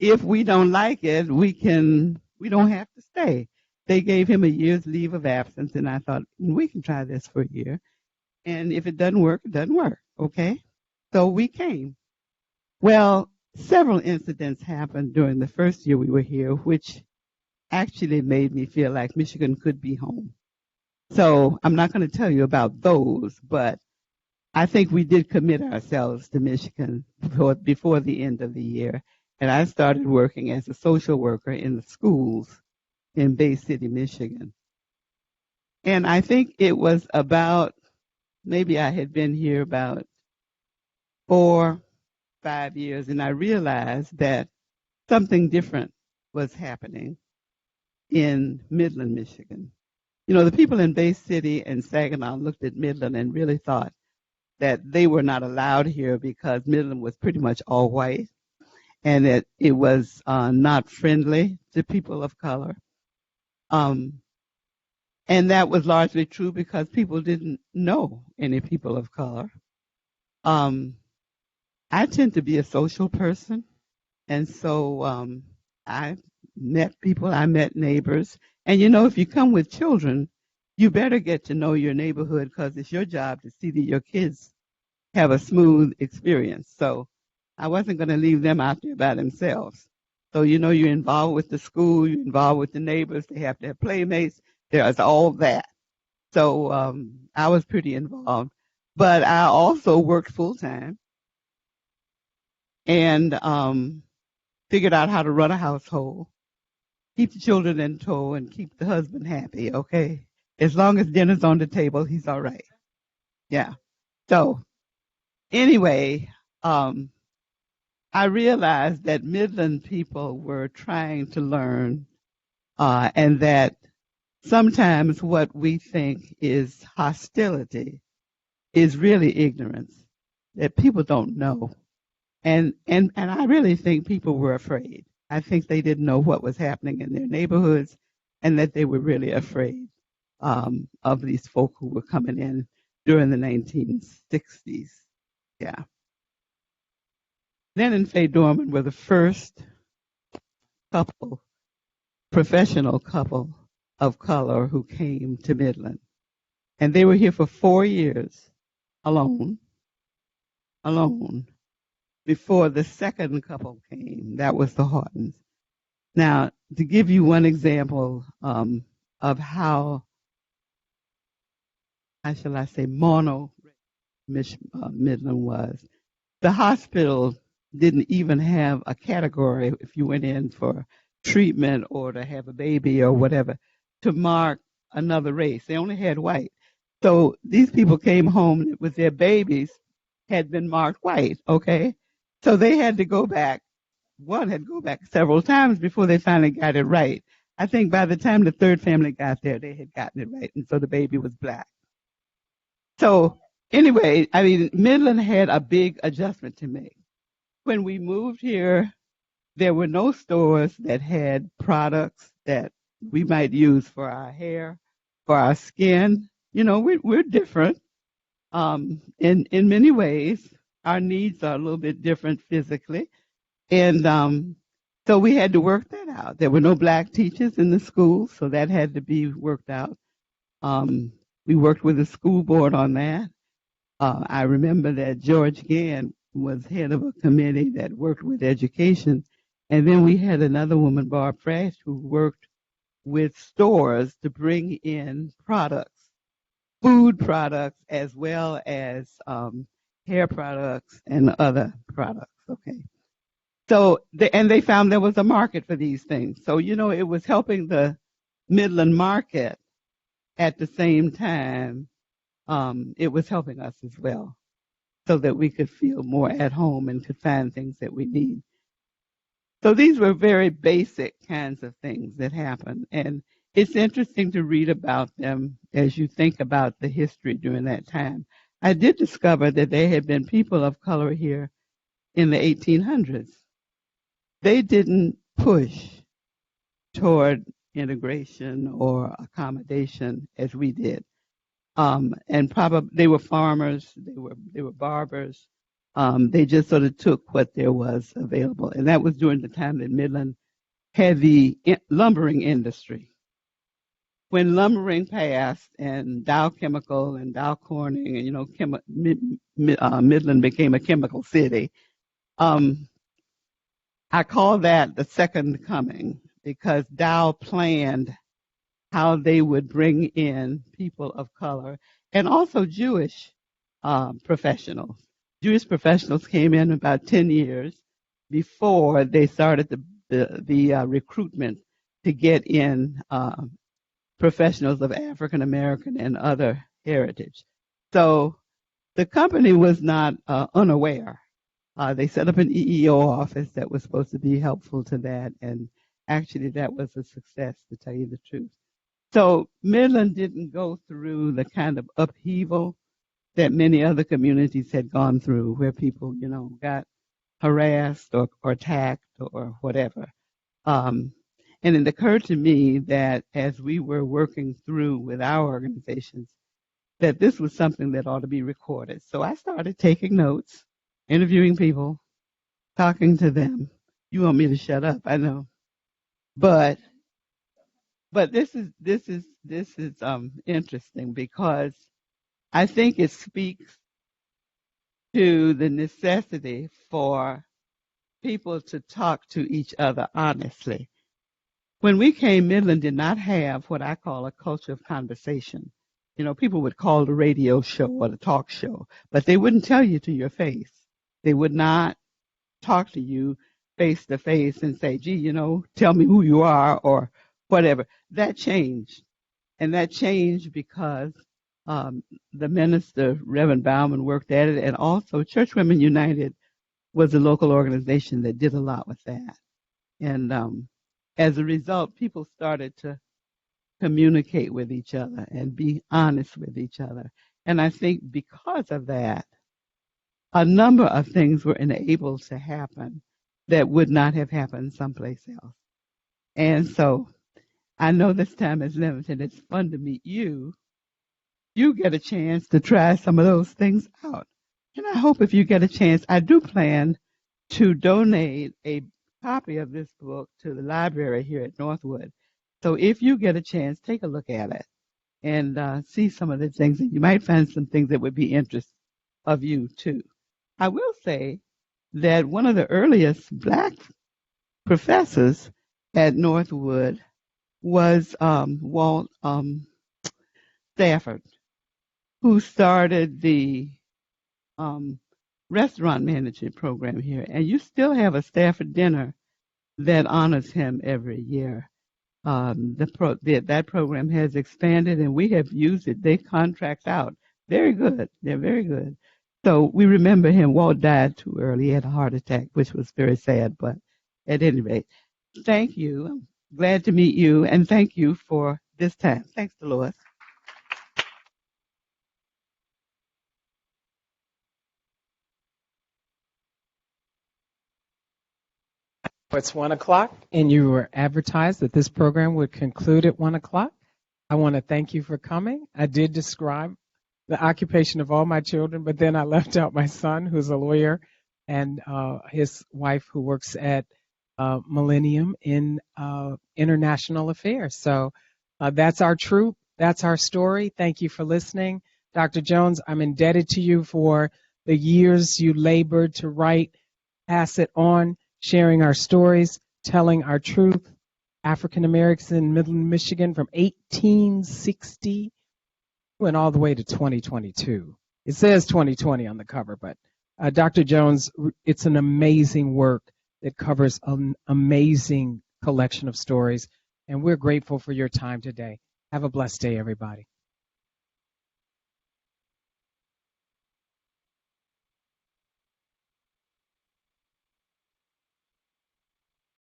if we don't like it, we don't have to stay. They gave him a year's leave of absence, and I thought, we can try this for a year. And if it doesn't work, it doesn't work, okay? So we came. Well, several incidents happened during the first year we were here, which actually made me feel like Michigan could be home. So I'm not going to tell you about those, but I think we did commit ourselves to Michigan before the end of the year. And I started working as a social worker in the schools in Bay City, Michigan. And I think it was about, maybe I had been here about 4-5 years, and I realized that something different was happening in Midland, Michigan. The people in Bay City and Saginaw looked at Midland and really thought that they were not allowed here because Midland was pretty much all white and that it was not friendly to people of color. And that was largely true because people didn't know any people of color. I tend to be a social person, and so I met people, I met neighbors. And you know, if you come with children, you better get to know your neighborhood because it's your job to see that your kids have a smooth experience. So I wasn't going to leave them out there by themselves. So, you know, you're involved with the school, you're involved with the neighbors, they have to have playmates, there's all that. So I was pretty involved. But I also worked full time and figured out how to run a household, keep the children in tow, and keep the husband happy, okay? As long as dinner's on the table, he's all right. Yeah. So anyway, I realized that Midland people were trying to learn, and that sometimes what we think is hostility is really ignorance, that people don't know. And I really think people were afraid. I think they didn't know what was happening in their neighborhoods and that they were really afraid of these folk who were coming in during the 1960s. Yeah. Len and Faye Dorman were the first couple, professional couple of color who came to Midland. And they were here for 4 years alone, before the second couple came. That was the Hortons. Now, to give you one example of how shall I say, mono Midland was, the hospital didn't even have a category if you went in for treatment or to have a baby or whatever to mark another race. They only had white. So these people came home with their babies had been marked white, okay? So they had to go back. One had to go back several times before they finally got it right. I think by the time the third family got there, they had gotten it right, and so the baby was black. So anyway, I mean, Midland had a big adjustment to make. When we moved here, there were no stores that had products that we might use for our hair, for our skin. You know, we're different in many ways. Our needs are a little bit different physically. And so we had to work that out. There were no black teachers in the school, so that had to be worked out. We worked with the school board on that. I remember that George Gann was head of a committee that worked with education. And then we had another woman, Barb Fresh, who worked with stores to bring in products, food products, as well as hair products and other products. Okay. So, they found there was a market for these things. So, you know, it was helping the Midland market at the same time. It was helping us as well so that we could feel more at home and could find things that we need. So these were very basic kinds of things that happened. And it's interesting to read about them as you think about the history during that time. I did discover that there had been people of color here in the 1800s. They didn't push toward integration or accommodation as we did. And probably they were farmers, they were barbers. They just sort of took what there was available. And that was during the time that Midland had the lumbering industry. When lumbering passed and Dow Chemical and Dow Corning and, you know, Midland became a chemical city, I call that the second coming because Dow planned how they would bring in people of color and also Jewish professionals. Jewish professionals came in about 10 years before they started the recruitment to get in professionals of African American and other heritage. So the company was not unaware. They set up an EEO office that was supposed to be helpful to that, and actually that was a success, to tell you the truth. So Midland didn't go through the kind of upheaval that many other communities had gone through, where people, you know, got harassed or attacked or whatever. And it occurred to me that as we were working through with our organizations, that this was something that ought to be recorded. So I started taking notes, interviewing people, talking to them. You want me to shut up? I know. But this is interesting because I think it speaks to the necessity for people to talk to each other honestly. When we came, Midland did not have what I call a culture of conversation. You know, people would call the radio show or the talk show, but they wouldn't tell you to your face. They would not talk to you face to face and say, gee, tell me who you are or whatever. That changed. And that changed because the minister, Reverend Bauman, worked at it. And also Church Women United was a local organization that did a lot with that. And as a result, people started to communicate with each other and be honest with each other. And I think because of that, a number of things were enabled to happen that would not have happened someplace else. And so I know this time is limited. It's fun to meet you. You get a chance to try some of those things out. And I hope if you get a chance, I do plan to donate a copy of this book to the library here at Northwood. So if you get a chance, take a look at it and see some of the things. And you might find some things that would be interest of you too. I will say that one of the earliest black professors at Northwood was Walt Stafford, who started the restaurant management program here. And you still have a Stafford dinner that honors him every year. That program has expanded, and we have used it. They contract out. Very good. They're very good. So we remember him. Walt died too early. He had a heart attack, which was very sad. But at any rate, thank you. I'm glad to meet you, and thank you for this time. Thanks, Dolores. It's 1 o'clock, and you were advertised that this program would conclude at 1 o'clock. I want to thank you for coming. I did describe the occupation of all my children, but then I left out my son, who's a lawyer, and his wife, who works at Millennium in international affairs. So that's our troop. That's our story. Thank you for listening. Dr. Jones, I'm indebted to you for the years you labored to write, pass it on, sharing our stories, telling our truth. African Americans in Midland, Michigan from 1860 went all the way to 2022. It says 2020 on the cover, but Dr. Jones, it's an amazing work that covers an amazing collection of stories, and we're grateful for your time today. Have a blessed day, everybody.